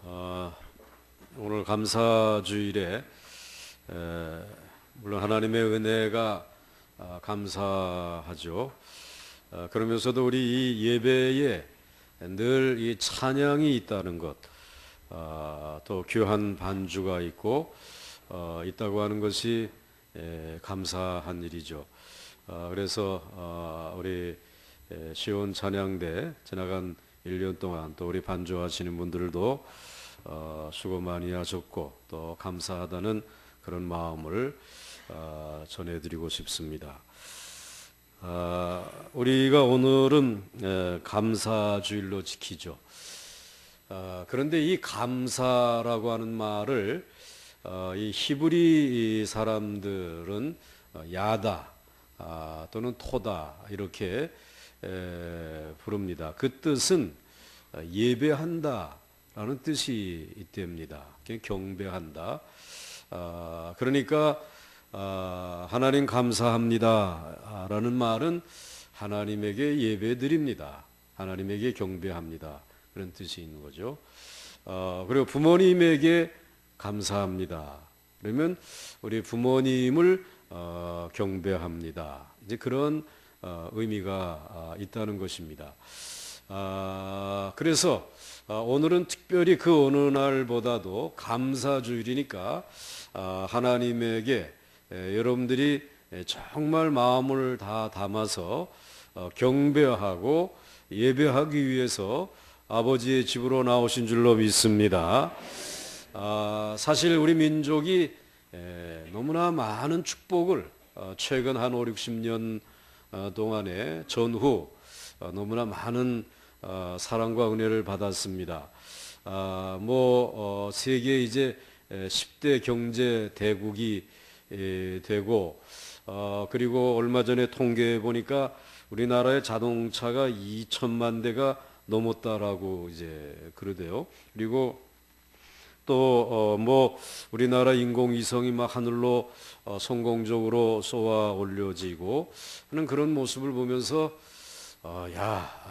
오늘 감사주일에 물론 하나님의 은혜가 감사하죠. 그러면서도 우리 이 예배에 늘 이 찬양이 있다는 것, 또 귀한 반주가 있다고 하는 것이 감사한 일이죠. 그래서 우리 시온 찬양대 지나간 1년 동안 또 우리 반주하시는 분들도 수고 많이 하셨고 또 감사하다는 그런 마음을 전해드리고 싶습니다. 우리가 오늘은 감사주일로 지키죠. 그런데 이 감사라고 하는 말을 이 히브리 사람들은 야다 또는 토다 이렇게 부릅니다. 그 뜻은 예배한다 라는 뜻이 있답니다. 경배한다. 그러니까 하나님 감사합니다 라는 말은 하나님에게 예배드립니다. 하나님에게 경배합니다. 그런 뜻이 있는 거죠. 그리고 부모님에게 감사합니다. 그러면 우리 부모님을 경배합니다. 이제 그런 의미가 있다는 것입니다. 그래서 오늘은 특별히 그 어느 날보다도 감사주일이니까 하나님에게 여러분들이 정말 마음을 다 담아서 경배하고 예배하기 위해서 아버지의 집으로 나오신 줄로 믿습니다. 사실 우리 민족이 너무나 많은 축복을 최근 한 5, 60년 동안에 전후 너무나 많은 사랑과 은혜를 받았습니다. 세계 이제 10대 경제 대국이 되고 그리고 얼마 전에 통계해 보니까 우리나라의 자동차가 2천만 대가 넘었다라고 이제 그러대요. 그리고 또 우리나라 인공위성이 막 하늘로 성공적으로 쏘아 올려지고 하는 그런 모습을 보면서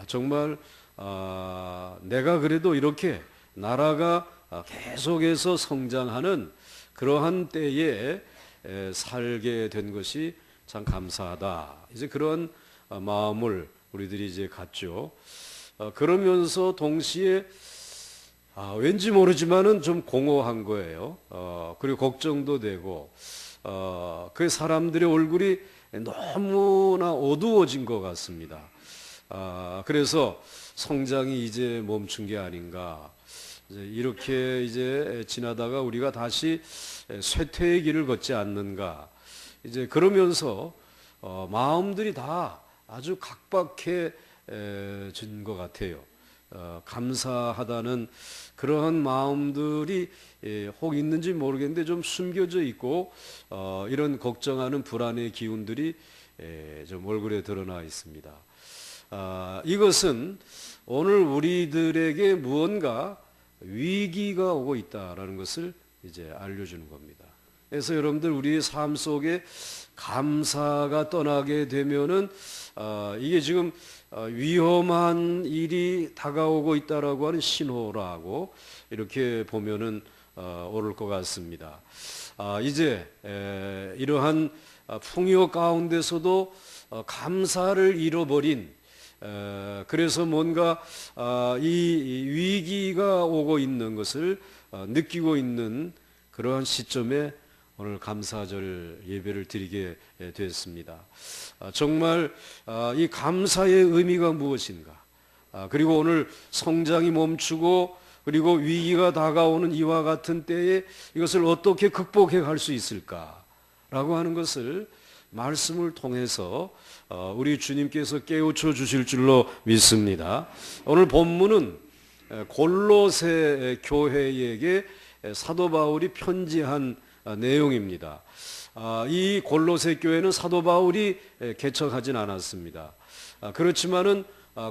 정말 내가 그래도 이렇게 나라가 계속해서 성장하는 그러한 때에 살게 된 것이 참 감사하다. 이제 그런 마음을 우리들이 이제 갖죠. 그러면서 동시에 왠지 모르지만은 좀 공허한 거예요. 그리고 걱정도 되고, 그 사람들의 얼굴이 너무나 어두워진 것 같습니다. 그래서 성장이 이제 멈춘 게 아닌가. 이렇게 이제 지나다가 우리가 다시 쇠퇴의 길을 걷지 않는가. 이제 그러면서 마음들이 다 아주 각박해진 것 같아요. 감사하다는 그러한 마음들이 혹 있는지 모르겠는데 좀 숨겨져 있고 이런 걱정하는 불안의 기운들이 좀 얼굴에 드러나 있습니다. 이것은 오늘 우리들에게 무언가 위기가 오고 있다라는 것을 이제 알려주는 겁니다. 그래서 여러분들 우리의 삶 속에 감사가 떠나게 되면은 이게 지금 위험한 일이 다가오고 있다라고 하는 신호라고 이렇게 보면은 옳을 것 같습니다. 이제 이러한 풍요 가운데서도 감사를 잃어버린 그래서 뭔가 이 위기가 오고 있는 것을 느끼고 있는 그러한 시점에 오늘 감사절 예배를 드리게 됐습니다. 정말 이 감사의 의미가 무엇인가? 그리고 오늘 성장이 멈추고 그리고 위기가 다가오는 이와 같은 때에 이것을 어떻게 극복해 갈 수 있을까라고 하는 것을 말씀을 통해서 우리 주님께서 깨우쳐 주실 줄로 믿습니다. 오늘 본문은 골로새 교회에게 사도 바울이 편지한 내용입니다. 이 골로새 교회는 사도 바울이 개척하진 않았습니다. 그렇지만은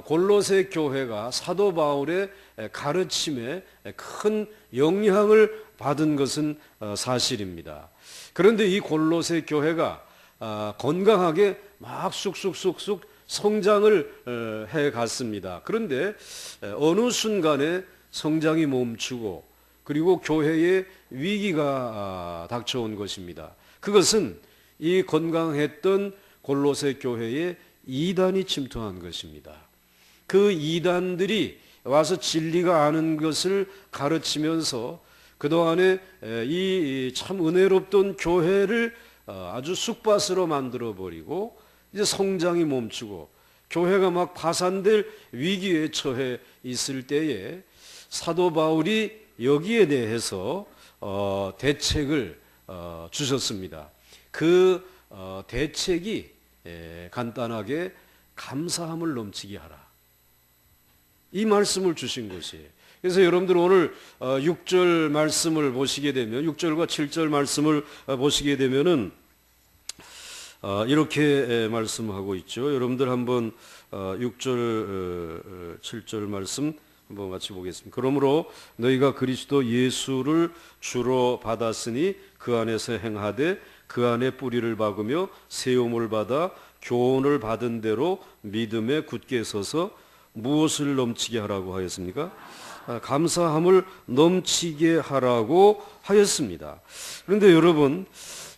골로새 교회가 사도 바울의 가르침에 큰 영향을 받은 것은 사실입니다. 그런데 이 골로새 교회가 건강하게 막 쑥쑥쑥쑥 성장을 해 갔습니다. 그런데 어느 순간에 성장이 멈추고 그리고 교회에 위기가 닥쳐온 것입니다. 그것은 이 건강했던 골로새 교회에 이단이 침투한 것입니다. 그 이단들이 와서 진리가 아는 것을 가르치면서 그동안에 이 참 은혜롭던 교회를 아주 쑥밭으로 만들어버리고 이제 성장이 멈추고 교회가 막 파산될 위기에 처해 있을 때에 사도 바울이 여기에 대해서 대책을 주셨습니다. 그 대책이 간단하게 감사함을 넘치게 하라. 이 말씀을 주신 것이에요. 그래서 여러분들 오늘 6절 말씀을 보시게 되면 6절과 7절 말씀을 보시게 되면은 이렇게 말씀하고 있죠. 여러분들 한번 6절 7절 말씀 한번 같이 보겠습니다. 그러므로 너희가 그리스도 예수를 주로 받았으니 그 안에서 행하되 그 안에 뿌리를 박으며 세움을 받아 교훈을 받은 대로 믿음에 굳게 서서 무엇을 넘치게 하라고 하였습니까? 감사함을 넘치게 하라고 하였습니다. 그런데 여러분,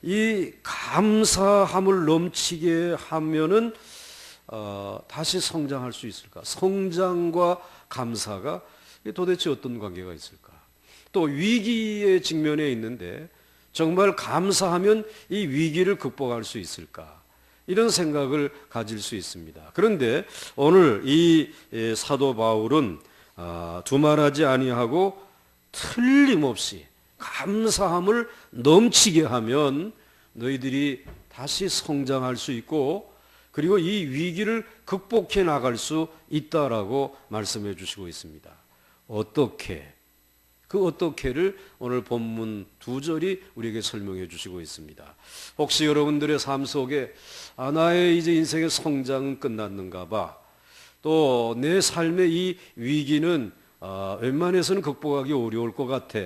이 감사함을 넘치게 하면은 다시 성장할 수 있을까? 성장과 감사가 도대체 어떤 관계가 있을까? 또 위기의 직면에 있는데 정말 감사하면 이 위기를 극복할 수 있을까? 이런 생각을 가질 수 있습니다. 그런데 오늘 이 사도 바울은 두말하지 아니하고 틀림없이 감사함을 넘치게 하면 너희들이 다시 성장할 수 있고 그리고 이 위기를 극복해 나갈 수 있다라고 말씀해 주시고 있습니다. 어떻게? 그 어떻게를 오늘 본문 2절이 우리에게 설명해 주시고 있습니다. 혹시 여러분들의 삶 속에 나의 이제 인생의 성장은 끝났는가 봐. 또 내 삶의 이 위기는 웬만해서는 극복하기 어려울 것 같아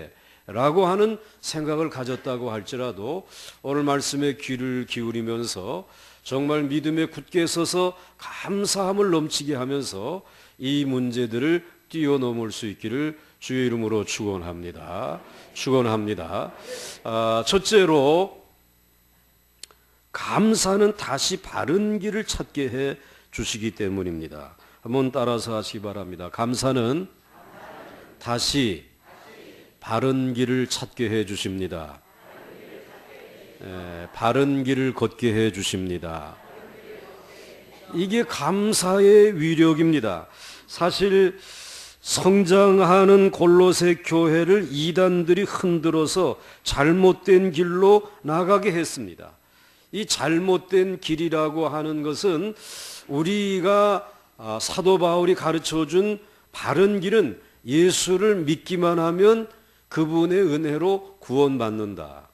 라고 하는 생각을 가졌다고 할지라도 오늘 말씀에 귀를 기울이면서 정말 믿음에 굳게 서서 감사함을 넘치게 하면서 이 문제들을 뛰어넘을 수 있기를 주의 이름으로 축원합니다. 축원합니다. 첫째로 감사는 다시 바른 길을 찾게 해 주시기 때문입니다. 한번 따라서 하시기 바랍니다. 감사는 다시 바른 길을 찾게 해 주십니다. 바른 길을 걷게 해 주십니다. 이게 감사의 위력입니다. 사실 성장하는 골로새 교회를 이단들이 흔들어서 잘못된 길로 나가게 했습니다. 이 잘못된 길이라고 하는 것은 우리가 사도 바울이 가르쳐준 바른 길은 예수를 믿기만 하면 그분의 은혜로 구원받는다.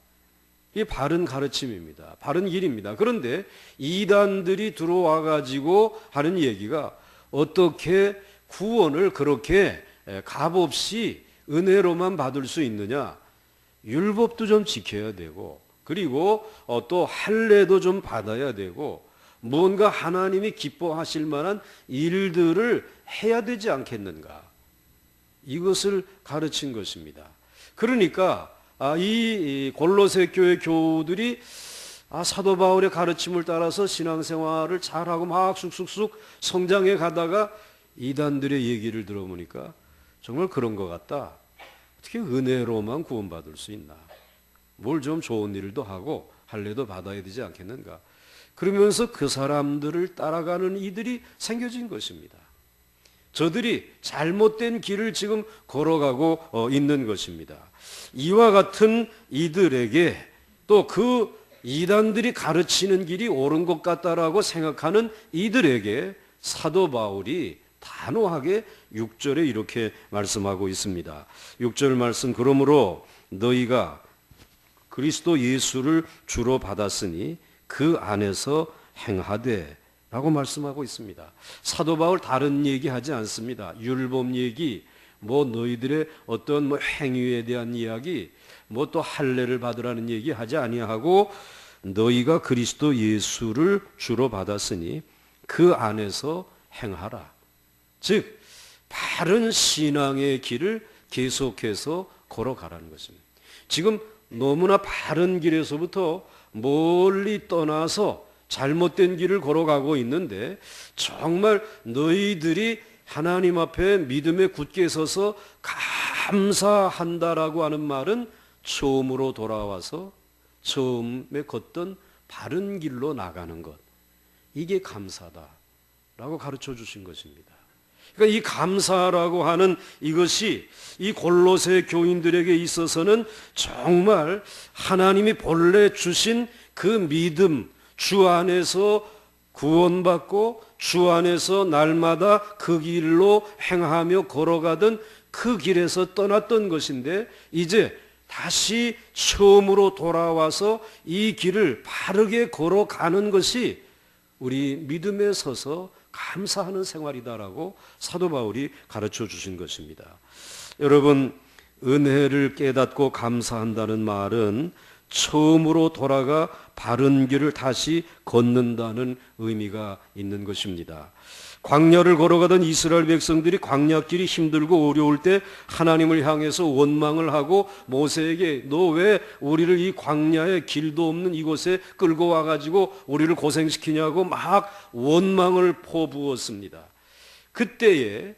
이게 바른 가르침입니다. 바른 길입니다. 그런데 이단들이 들어와 가지고 하는 얘기가 어떻게 구원을 그렇게 값없이 은혜로만 받을 수 있느냐? 율법도 좀 지켜야 되고 그리고 또 할례도 좀 받아야 되고 뭔가 하나님이 기뻐하실 만한 일들을 해야 되지 않겠는가? 이것을 가르친 것입니다. 그러니까 이 골로새 교회 교우들이 사도 바울의 가르침을 따라서 신앙생활을 잘하고 막 쑥쑥쑥 성장해 가다가 이단들의 얘기를 들어보니까 정말 그런 것 같다. 어떻게 은혜로만 구원받을 수 있나? 뭘 좀 좋은 일도 하고 할례도 받아야 되지 않겠는가? 그러면서 그 사람들을 따라가는 이들이 생겨진 것입니다. 저들이 잘못된 길을 지금 걸어가고 있는 것입니다. 이와 같은 이들에게 또 그 이단들이 가르치는 길이 옳은 것 같다라고 생각하는 이들에게 사도 바울이 단호하게 6절에 이렇게 말씀하고 있습니다. 6절 말씀, 그러므로 너희가 그리스도 예수를 주로 받았으니 그 안에서 행하되 라고 말씀하고 있습니다. 사도 바울 다른 얘기하지 않습니다. 율법 얘기, 너희들의 어떤 행위에 대한 이야기, 또 할례를 받으라는 얘기 하지 아니하고 너희가 그리스도 예수를 주로 받았으니 그 안에서 행하라. 즉 바른 신앙의 길을 계속해서 걸어가라는 것입니다. 지금 너무나 바른 길에서부터 멀리 떠나서 잘못된 길을 걸어가고 있는데, 정말 너희들이 하나님 앞에 믿음에 굳게 서서 감사한다라고 하는 말은 처음으로 돌아와서 처음에 걷던 바른 길로 나가는 것, 이게 감사다라고 가르쳐 주신 것입니다. 그러니까 이 감사라고 하는 이것이 이 골로새 교인들에게 있어서는 정말 하나님이 본래 주신 그 믿음, 주 안에서 구원받고 주 안에서 날마다 그 길로 행하며 걸어가던 그 길에서 떠났던 것인데, 이제 다시 처음으로 돌아와서 이 길을 바르게 걸어가는 것이 우리 믿음에 서서 감사하는 생활이다라고 사도 바울이 가르쳐 주신 것입니다. 여러분, 은혜를 깨닫고 감사한다는 말은 처음으로 돌아가 바른 길을 다시 걷는다는 의미가 있는 것입니다. 광야를 걸어가던 이스라엘 백성들이 광야길이 힘들고 어려울 때 하나님을 향해서 원망을 하고 모세에게 너 왜 우리를 이 광야에 길도 없는 이곳에 끌고 와가지고 우리를 고생시키냐고 막 원망을 퍼부었습니다. 그때에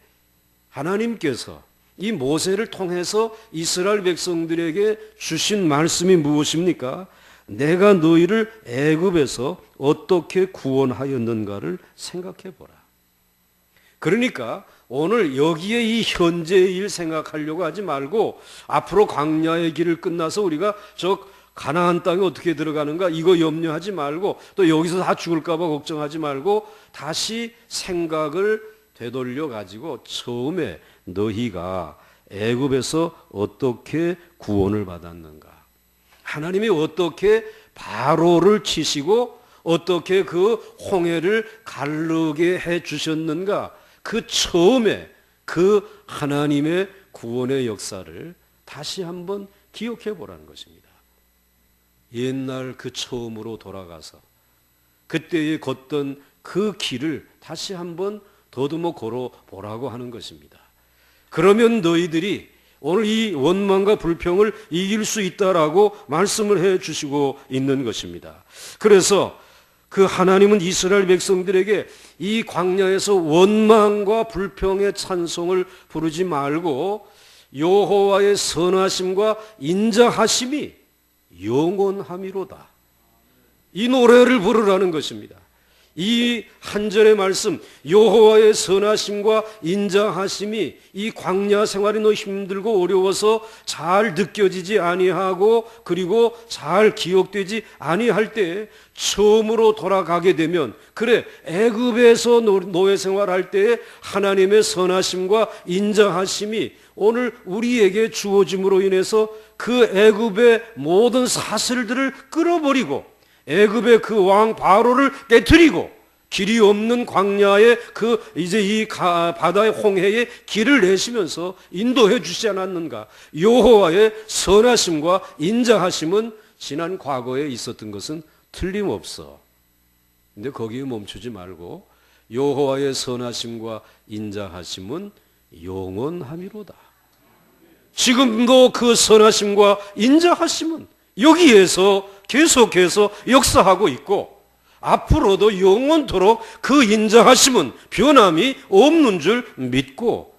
하나님께서 이 모세를 통해서 이스라엘 백성들에게 주신 말씀이 무엇입니까? 내가 너희를 애굽에서 어떻게 구원하였는가를 생각해 보라. 그러니까 오늘 여기에 이 현재의 일 생각하려고 하지 말고, 앞으로 광야의 길을 끝나서 우리가 저 가나안 땅에 어떻게 들어가는가 이거 염려하지 말고, 또 여기서 다 죽을까 봐 걱정하지 말고, 다시 생각을 되돌려 가지고 처음에 너희가 애굽에서 어떻게 구원을 받았는가, 하나님이 어떻게 바로를 치시고 어떻게 그 홍해를 가르게 해 주셨는가, 그 처음에 그 하나님의 구원의 역사를 다시 한번 기억해 보라는 것입니다. 옛날 그 처음으로 돌아가서 그때에 걷던 그 길을 다시 한번 더듬어 걸어 보라고 하는 것입니다. 그러면 너희들이 오늘 이 원망과 불평을 이길 수 있다라고 말씀을 해 주시고 있는 것입니다. 그래서 그 하나님은 이스라엘 백성들에게 이 광야에서 원망과 불평의 찬송을 부르지 말고 여호와의 선하심과 인자하심이 영원함이로다, 이 노래를 부르라는 것입니다. 이 한 절의 말씀, 여호와의 선하심과 인자하심이 이 광야 생활이 너무 힘들고 어려워서 잘 느껴지지 아니하고 그리고 잘 기억되지 아니할 때 처음으로 돌아가게 되면, 그래 애굽에서 노예 생활할 때에 하나님의 선하심과 인자하심이 오늘 우리에게 주어짐으로 인해서 그 애굽의 모든 사슬들을 끌어버리고 애굽의 그 왕 바로를 깨트리고 길이 없는 광야에 그 이제 이 바다의 홍해에 길을 내시면서 인도해 주시지 않았는가. 여호와의 선하심과 인자하심은 지난 과거에 있었던 것은 틀림없어. 근데 거기에 멈추지 말고 여호와의 선하심과 인자하심은 영원함이로다. 지금도 그 선하심과 인자하심은 여기에서 계속해서 역사하고 있고, 앞으로도 영원토록 그 인자하심은 변함이 없는 줄 믿고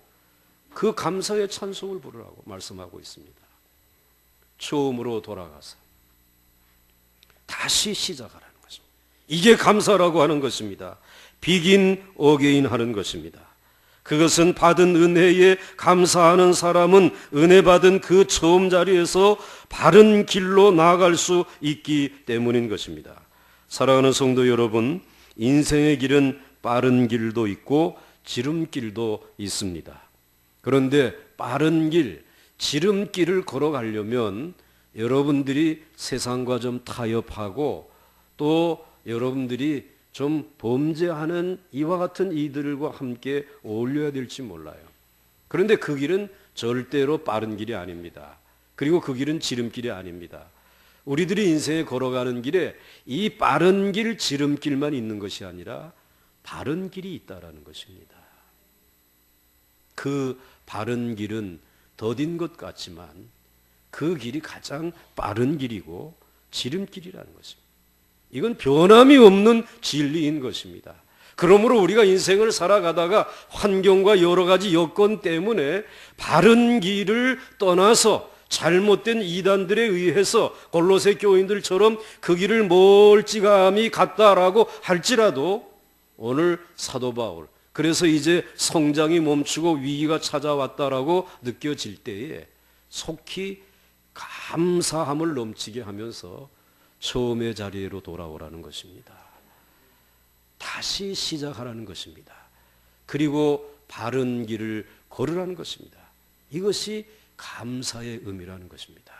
그 감사의 찬송을 부르라고 말씀하고 있습니다. 처음으로 돌아가서 다시 시작하라는 것입니다. 이게 감사라고 하는 것입니다. begin again 하는 것입니다. 그것은 받은 은혜에 감사하는 사람은 은혜 받은 그 처음 자리에서 바른 길로 나아갈 수 있기 때문인 것입니다. 사랑하는 성도 여러분, 인생의 길은 빠른 길도 있고 지름길도 있습니다. 그런데 빠른 길, 지름길을 걸어가려면 여러분들이 세상과 좀 타협하고 또 여러분들이 좀 범죄하는 이와 같은 이들과 함께 어울려야 될지 몰라요. 그런데 그 길은 절대로 빠른 길이 아닙니다. 그리고 그 길은 지름길이 아닙니다. 우리들이 인생에 걸어가는 길에 이 빠른 길, 지름길만 있는 것이 아니라 바른 길이 있다라는 것입니다. 그 바른 길은 더딘 것 같지만 그 길이 가장 빠른 길이고 지름길이라는 것입니다. 이건 변함이 없는 진리인 것입니다. 그러므로 우리가 인생을 살아가다가 환경과 여러 가지 여건 때문에 바른 길을 떠나서 잘못된 이단들에 의해서 골로새 교인들처럼 그 길을 멀찌감이 갔다라고 할지라도 오늘 사도 바울, 그래서 이제 성장이 멈추고 위기가 찾아왔다라고 느껴질 때에 속히 감사함을 넘치게 하면서 처음의 자리로 돌아오라는 것입니다. 다시 시작하라는 것입니다. 그리고 바른 길을 걸으라는 것입니다. 이것이 감사의 의미라는 것입니다.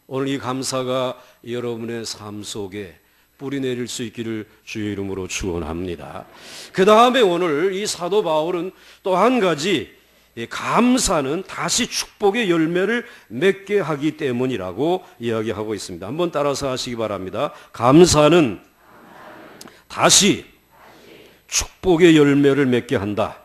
오늘 이 감사가 여러분의 삶 속에 뿌리 내릴 수 있기를 주의 이름으로 축원합니다. 그 다음에 오늘 이 사도 바울은 또 한 가지, 감사는 다시 축복의 열매를 맺게 하기 때문이라고 이야기하고 있습니다. 한번 따라서 하시기 바랍니다. 감사는 다시 축복의 열매를 맺게 한다.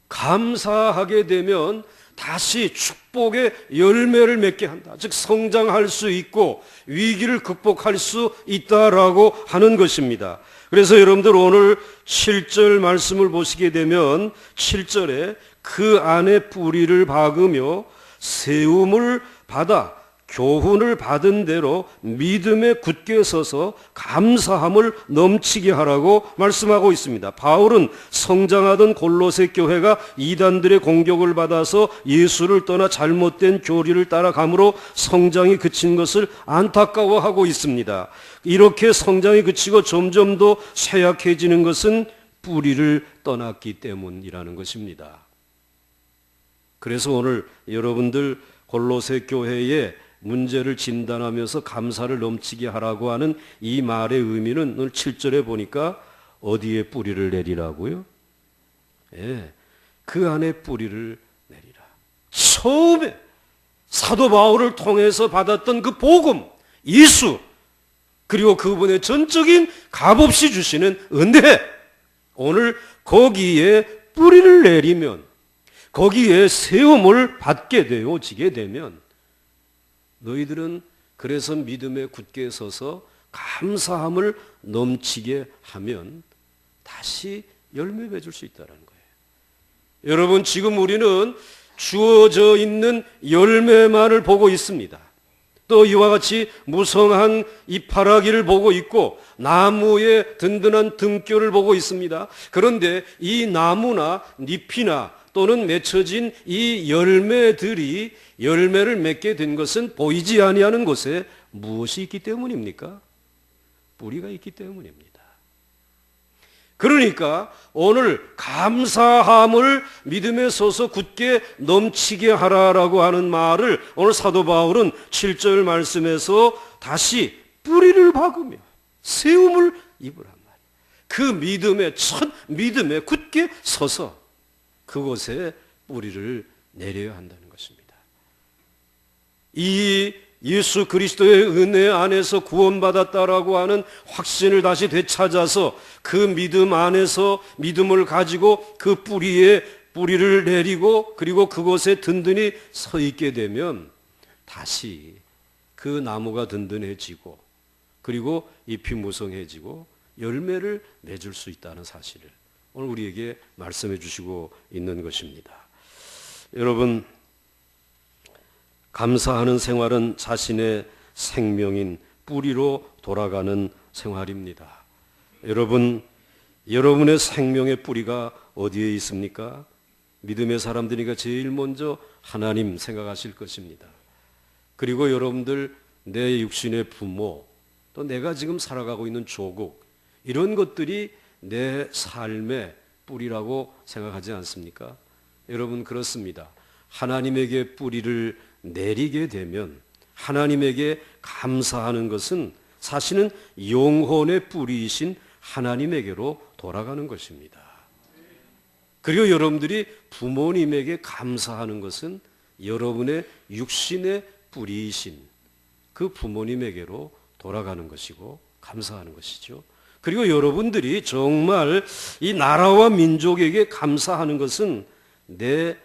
감사하게 되면 다시 축복의 열매를 맺게 한다. 즉 성장할 수 있고 위기를 극복할 수 있다라고 하는 것입니다. 그래서 여러분들 오늘 7절 말씀을 보시게 되면 7절에 그 안에 뿌리를 박으며 세움을 받아 교훈을 받은 대로 믿음에 굳게 서서 감사함을 넘치게 하라고 말씀하고 있습니다. 바울은 성장하던 골로새 교회가 이단들의 공격을 받아서 예수를 떠나 잘못된 교리를 따라감으로 성장이 그친 것을 안타까워하고 있습니다. 이렇게 성장이 그치고 점점 더 쇠약해지는 것은 뿌리를 떠났기 때문이라는 것입니다. 그래서 오늘 여러분들 골로새 교회에 문제를 진단하면서 감사를 넘치게 하라고 하는 이 말의 의미는 오늘 7절에 보니까 어디에 뿌리를 내리라고요? 그 안에 뿌리를 내리라. 처음에 사도 바울을 통해서 받았던 그 복음, 예수, 그리고 그분의 전적인 값없이 주시는 은혜, 오늘 거기에 뿌리를 내리면, 거기에 세움을 받게 되어지게 되면 너희들은 그래서 믿음에 굳게 서서 감사함을 넘치게 하면 다시 열매 맺을 수 있다는 거예요. 여러분, 지금 우리는 주어져 있는 열매만을 보고 있습니다. 또 이와 같이 무성한 잎파라기를 보고 있고 나무의 든든한 등뼈를 보고 있습니다. 그런데 이 나무나 잎이나 또는 맺혀진 이 열매들이 열매를 맺게 된 것은 보이지 아니하는 곳에 무엇이 있기 때문입니까? 뿌리가 있기 때문입니다. 그러니까 오늘 감사함을 믿음에 서서 굳게 넘치게 하라라고 하는 말을 오늘 사도 바울은 7절 말씀에서 다시 뿌리를 박으며 세움을 입으란 말이에요. 그 믿음의 첫 믿음에 굳게 서서 그곳에 뿌리를 내려야 한다는 것입니다. 이 예수 그리스도의 은혜 안에서 구원받았다라고 하는 확신을 다시 되찾아서 그 믿음 안에서 믿음을 가지고 그 뿌리에 뿌리를 내리고 그리고 그곳에 든든히 서 있게 되면 다시 그 나무가 든든해지고 그리고 잎이 무성해지고 열매를 맺을 수 있다는 사실을 오늘 우리에게 말씀해 주시고 있는 것입니다. 여러분, 감사하는 생활은 자신의 생명인 뿌리로 돌아가는 생활입니다. 여러분, 여러분의 생명의 뿌리가 어디에 있습니까? 믿음의 사람들이니까 제일 먼저 하나님 생각하실 것입니다. 그리고 여러분들 내 육신의 부모, 또 내가 지금 살아가고 있는 조국, 이런 것들이 내 삶의 뿌리라고 생각하지 않습니까? 여러분, 그렇습니다. 하나님에게 뿌리를 내리게 되면 하나님에게 감사하는 것은 사실은 영혼의 뿌리이신 하나님에게로 돌아가는 것입니다. 그리고 여러분들이 부모님에게 감사하는 것은 여러분의 육신의 뿌리이신 그 부모님에게로 돌아가는 것이고 감사하는 것이죠. 그리고 여러분들이 정말 이 나라와 민족에게 감사하는 것은 내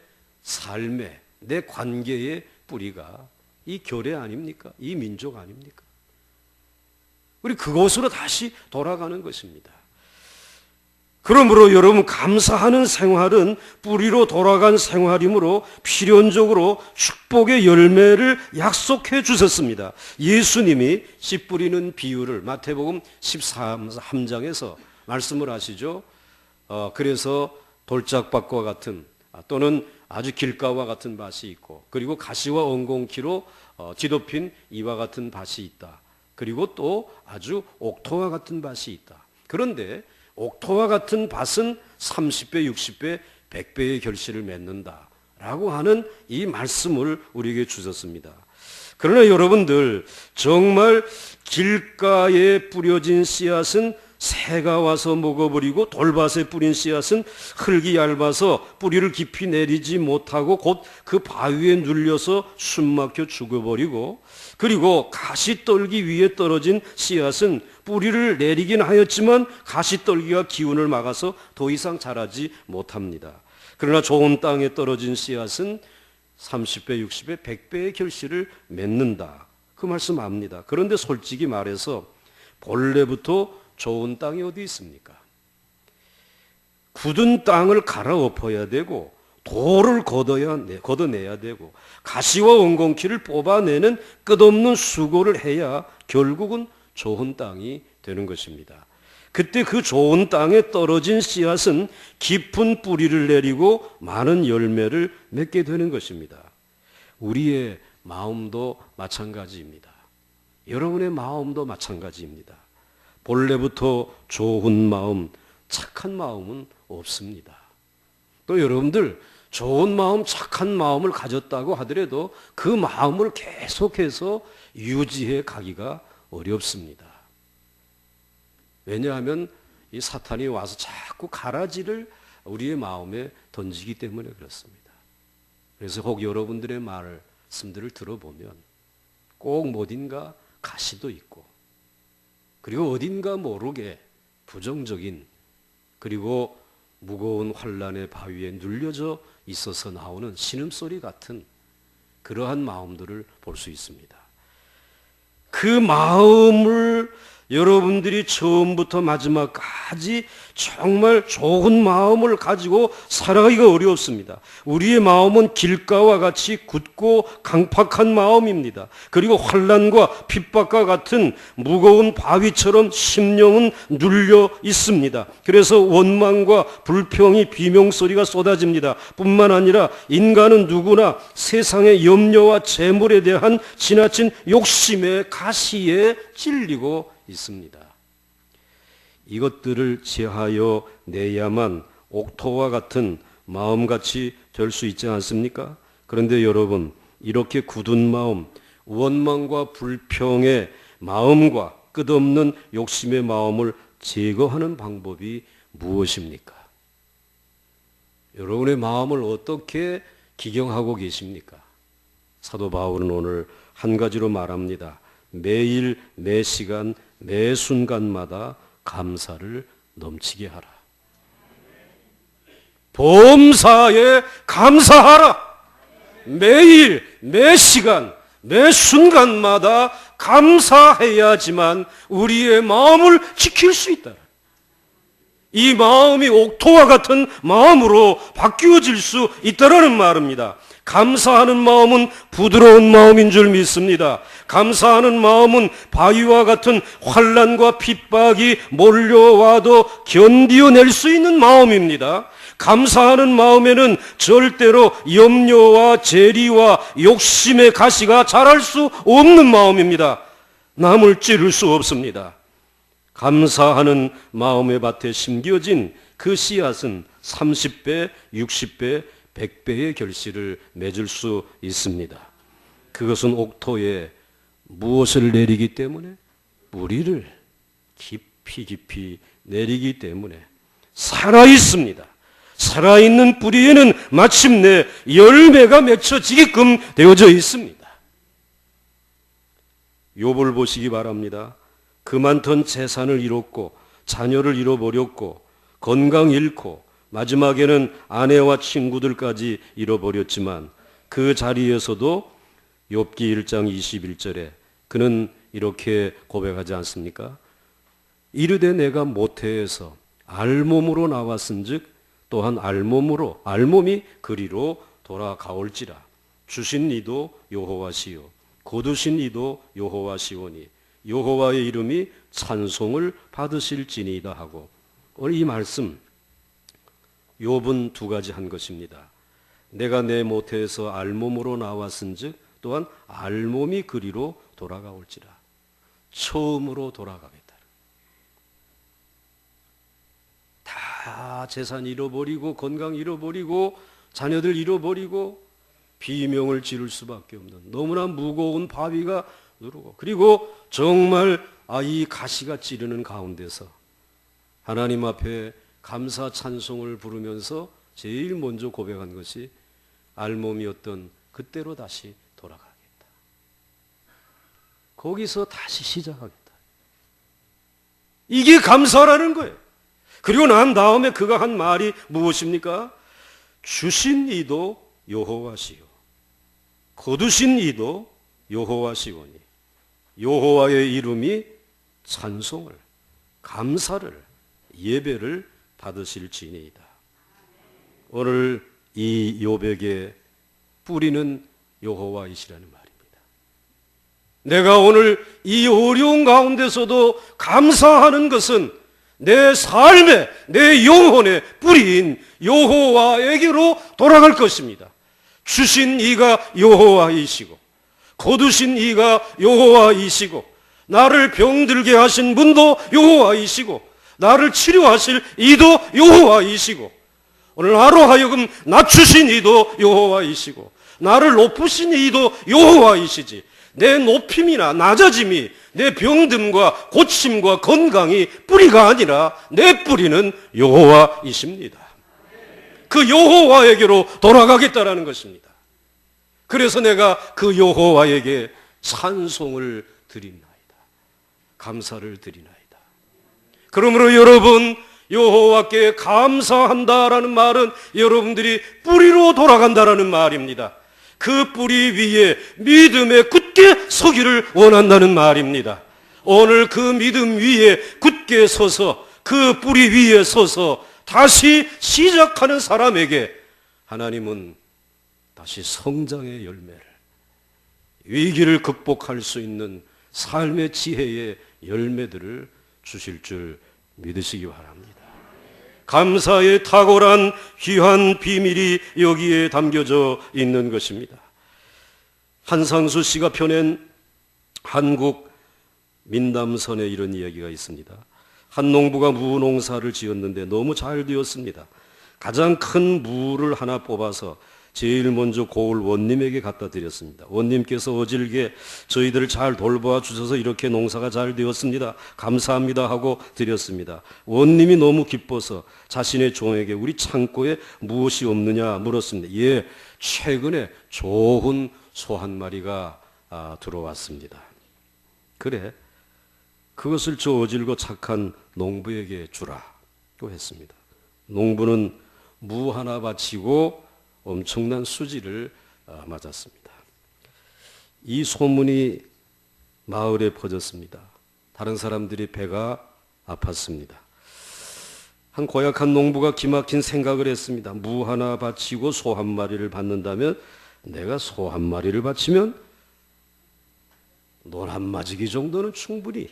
삶의, 내 관계의 뿌리가 이 교례 아닙니까? 이 민족 아닙니까? 우리 그곳으로 다시 돌아가는 것입니다. 그러므로 여러분, 감사하는 생활은 뿌리로 돌아간 생활이므로 필연적으로 축복의 열매를 약속해 주셨습니다. 예수님이 씨 뿌리는 비유를 마태복음 13장에서 말씀을 하시죠. 그래서 돌짝밭과 같은 또는 아주 길가와 같은 밭이 있고, 그리고 가시와 엉겅퀴로 뒤덮인 이와 같은 밭이 있다. 그리고 또 아주 옥토와 같은 밭이 있다. 그런데 옥토와 같은 밭은 30배, 60배, 100배의 결실을 맺는다라고 하는 이 말씀을 우리에게 주셨습니다. 그러나 여러분들, 정말 길가에 뿌려진 씨앗은 새가 와서 먹어버리고, 돌밭에 뿌린 씨앗은 흙이 얇아서 뿌리를 깊이 내리지 못하고 곧 그 바위에 눌려서 숨막혀 죽어버리고, 그리고 가시떨기 위에 떨어진 씨앗은 뿌리를 내리긴 하였지만 가시떨기가 기운을 막아서 더 이상 자라지 못합니다. 그러나 좋은 땅에 떨어진 씨앗은 30배, 60배, 100배의 결실을 맺는다. 그 말씀 압니다. 그런데 솔직히 말해서 본래부터 좋은 땅이 어디 있습니까? 굳은 땅을 갈아엎어야 되고, 돌을 걷어내야 되고, 가시와 엉겅퀴를 뽑아내는 끝없는 수고를 해야 결국은 좋은 땅이 되는 것입니다. 그때 그 좋은 땅에 떨어진 씨앗은 깊은 뿌리를 내리고 많은 열매를 맺게 되는 것입니다. 우리의 마음도 마찬가지입니다. 여러분의 마음도 마찬가지입니다. 본래부터 좋은 마음, 착한 마음은 없습니다. 또 여러분들, 좋은 마음, 착한 마음을 가졌다고 하더라도 그 마음을 계속해서 유지해 가기가 어렵습니다. 왜냐하면 이 사탄이 와서 자꾸 가라지를 우리의 마음에 던지기 때문에 그렇습니다. 그래서 혹 여러분들의 말씀들을 들어보면 꼭 어딘가 가시도 있고, 그리고 어딘가 모르게 부정적인, 그리고 무거운 환난의 바위에 눌려져 있어서 나오는 신음소리 같은 그러한 마음들을 볼 수 있습니다. 그 마음을 여러분들이 처음부터 마지막까지 정말 좋은 마음을 가지고 살아가기가 어렵습니다. 우리의 마음은 길가와 같이 굳고 강팍한 마음입니다. 그리고 환난과 핍박과 같은 무거운 바위처럼 심령은 눌려 있습니다. 그래서 원망과 불평이 비명소리가 쏟아집니다. 뿐만 아니라 인간은 누구나 세상의 염려와 재물에 대한 지나친 욕심의 가시에 찔리고 있습니다. 이것들을 제하여 내야만 옥토와 같은 마음같이 될 수 있지 않습니까? 그런데 여러분, 이렇게 굳은 마음, 원망과 불평의 마음과 끝없는 욕심의 마음을 제거하는 방법이 무엇입니까? 여러분의 마음을 어떻게 기경하고 계십니까? 사도 바울은 오늘 한 가지로 말합니다. 매일, 매 시간, 매 순간마다 감사를 넘치게 하라. 범사에 감사하라. 매일, 매 시간, 매 순간마다 감사해야지만 우리의 마음을 지킬 수 있다. 이 마음이 옥토와 같은 마음으로 바뀌어질 수 있다라는 말입니다. 감사하는 마음은 부드러운 마음인 줄 믿습니다. 감사하는 마음은 바위와 같은 환난과 핍박이 몰려와도 견디어낼 수 있는 마음입니다. 감사하는 마음에는 절대로 염려와 재리와 욕심의 가시가 자랄 수 없는 마음입니다. 남을 찌를 수 없습니다. 감사하는 마음의 밭에 심겨진 그 씨앗은 30배, 60배, 100배의 결실을 맺을 수 있습니다. 그것은 옥토에 무엇을 내리기 때문에? 뿌리를 깊이 내리기 때문에 살아있습니다. 살아있는 뿌리에는 마침내 열매가 맺혀지게끔 되어져 있습니다. 욥을 보시기 바랍니다. 그 많던 재산을 잃었고 자녀를 잃어버렸고 건강 잃고 마지막에는 아내와 친구들까지 잃어버렸지만 그 자리에서도 욥기 1장 21절에 그는 이렇게 고백하지 않습니까? 이르되 내가 모태에서 알몸으로 나왔은즉 또한 알몸이 그리로 돌아가올지라. 주신 이도 여호와시요 거두신 이도 여호와시오니 여호와의 이름이 찬송을 받으실지니이다 하고, 오늘 이 말씀 욥은 두 가지 한 것입니다. 내가 내 모태에서 알몸으로 나왔은즉 또한 알몸이 그리로 돌아가올지라. 처음으로 돌아가겠다. 다 재산 잃어버리고 건강 잃어버리고 자녀들 잃어버리고 비명을 지를 수밖에 없는 너무나 무거운 바위가 누르고, 그리고 정말 이 가시가 찌르는 가운데서 하나님 앞에 감사 찬송을 부르면서 제일 먼저 고백한 것이 알몸이었던 그때로 다시 돌아가겠다. 거기서 다시 시작하겠다. 이게 감사라는 거예요. 그리고 난 다음에 그가 한 말이 무엇입니까? 주신 이도 여호와시요 거두신 이도 여호와시오니 여호와의 이름이 찬송을, 감사를, 예배를 받으실지니이다. 오늘 이 욥에게 뿌리는 여호와이시라는 말입니다. 내가 오늘 이 어려운 가운데서도 감사하는 것은 내 삶에, 내 영혼의 뿌리인 여호와에게로 돌아갈 것입니다. 주신 이가 여호와이시고 거두신 이가 여호와이시고 나를 병들게 하신 분도 여호와이시고 나를 치료하실 이도 여호와이시고 오늘 나로 하여금 낮추신 이도 여호와이시고 나를 높으신 이도 여호와이시지, 내 높임이나 낮아짐이 내 병듦과 고침과 건강이 뿌리가 아니라 내 뿌리는 여호와이십니다. 그 여호와에게로 돌아가겠다라는 것입니다. 그래서 내가 그 여호와에게 찬송을 드리나이다. 감사를 드리나이다. 그러므로 여러분, 여호와께 감사한다라는 말은 여러분들이 뿌리로 돌아간다라는 말입니다. 그 뿌리 위에 믿음에 굳게 서기를 원한다는 말입니다. 오늘 그 믿음 위에 굳게 서서 그 뿌리 위에 서서 다시 시작하는 사람에게 하나님은 다시 성장의 열매를, 위기를 극복할 수 있는 삶의 지혜의 열매들을 주실 줄 믿으시기 바랍니다. 감사의 탁월한 귀한 비밀이 여기에 담겨져 있는 것입니다. 한상수 씨가 펴낸 한국 민담선에 이런 이야기가 있습니다. 한 농부가 무농사를 지었는데 너무 잘 되었습니다. 가장 큰 무를 하나 뽑아서 제일 먼저 고을 원님에게 갖다 드렸습니다. 원님께서 어질게 저희들을 잘 돌보아 주셔서 이렇게 농사가 잘 되었습니다. 감사합니다 하고 드렸습니다. 원님이 너무 기뻐서 자신의 종에게 우리 창고에 무엇이 없느냐 물었습니다. 예, 최근에 좋은 소 한 마리가 들어왔습니다. 그래, 그것을 저 어질고 착한 농부에게 주라고 했습니다. 농부는 무 하나 바치고 엄청난 수지를 맞았습니다. 이 소문이 마을에 퍼졌습니다. 다른 사람들이 배가 아팠습니다. 한 고약한 농부가 기막힌 생각을 했습니다. 무 하나 바치고 소 한 마리를 받는다면 내가 소 한 마리를 바치면 논 한 마지기 정도는 충분히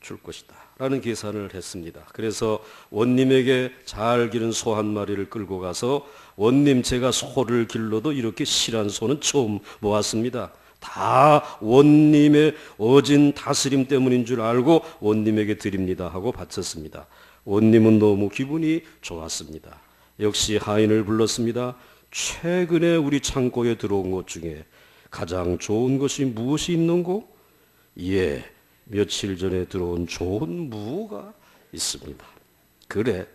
줄 것이다 라는 계산을 했습니다. 그래서 원님에게 잘 기른 소 한 마리를 끌고 가서 원님, 제가 소를 길러도 이렇게 실한 소는 처음 모았습니다. 다 원님의 어진 다스림 때문인 줄 알고 원님에게 드립니다 하고 바쳤습니다. 원님은 너무 기분이 좋았습니다. 역시 하인을 불렀습니다. 최근에 우리 창고에 들어온 것 중에 가장 좋은 것이 무엇이 있는고? 예, 며칠 전에 들어온 좋은 무가 있습니다. 그래,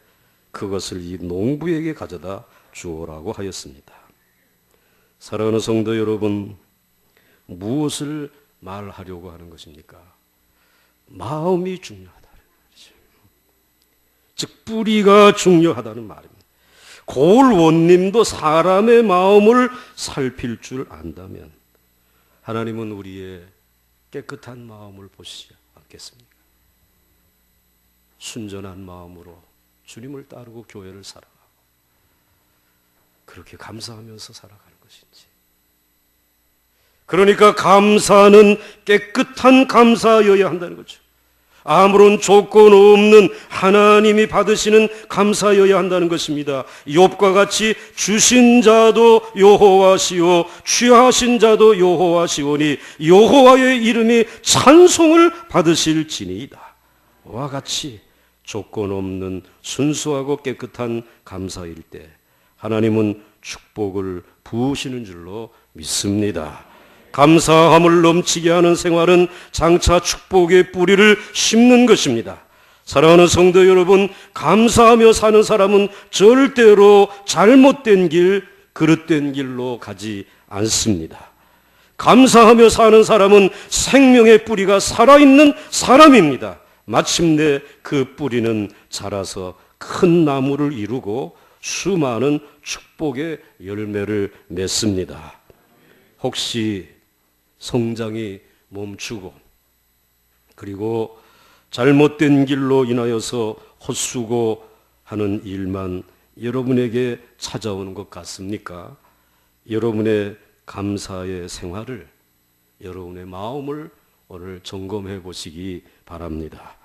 그것을 이 농부에게 가져다 주오라고 하였습니다. 사랑하는 성도 여러분, 무엇을 말하려고 하는 것입니까? 마음이 중요하다는 말이죠. 즉 뿌리가 중요하다는 말입니다. 고울 원님도 사람의 마음을 살필 줄 안다면 하나님은 우리의 깨끗한 마음을 보시지 않겠습니까? 순전한 마음으로 주님을 따르고 교회를 살아가고 그렇게 감사하면서 살아가는 것인지. 그러니까 감사는 깨끗한 감사여야 한다는 거죠. 아무런 조건 없는 하나님이 받으시는 감사여야 한다는 것입니다. 욥과 같이 주신 자도 여호와시오 취하신 자도 여호와시오니 여호와의 이름이 찬송을 받으실지니이다. 와 같이 조건 없는 순수하고 깨끗한 감사일 때 하나님은 축복을 부으시는 줄로 믿습니다. 감사함을 넘치게 하는 생활은 장차 축복의 뿌리를 심는 것입니다. 사랑하는 성도 여러분, 감사하며 사는 사람은 절대로 잘못된 길, 그릇된 길로 가지 않습니다. 감사하며 사는 사람은 생명의 뿌리가 살아있는 사람입니다. 마침내 그 뿌리는 자라서 큰 나무를 이루고 수많은 축복의 열매를 맺습니다. 혹시 성장이 멈추고 그리고 잘못된 길로 인하여서 헛수고하는 일만 여러분에게 찾아오는 것 같습니까? 여러분의 감사의 생활을, 여러분의 마음을 오늘 점검해 보시기 바랍니다.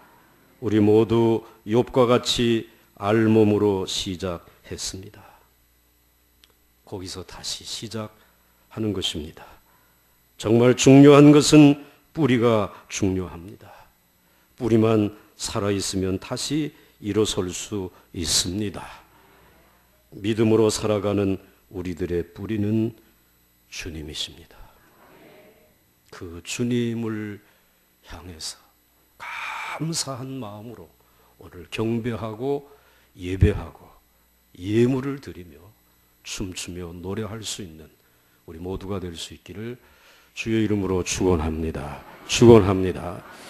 우리 모두 욥과 같이 알몸으로 시작했습니다. 거기서 다시 시작하는 것입니다. 정말 중요한 것은 뿌리가 중요합니다. 뿌리만 살아있으면 다시 일어설 수 있습니다. 믿음으로 살아가는 우리들의 뿌리는 주님이십니다. 그 주님을 향해서 감사한 마음으로 오늘 경배하고 예배하고 예물을 드리며 춤추며 노래할 수 있는 우리 모두가 될 수 있기를 주의 이름으로 축원합니다. 축원합니다.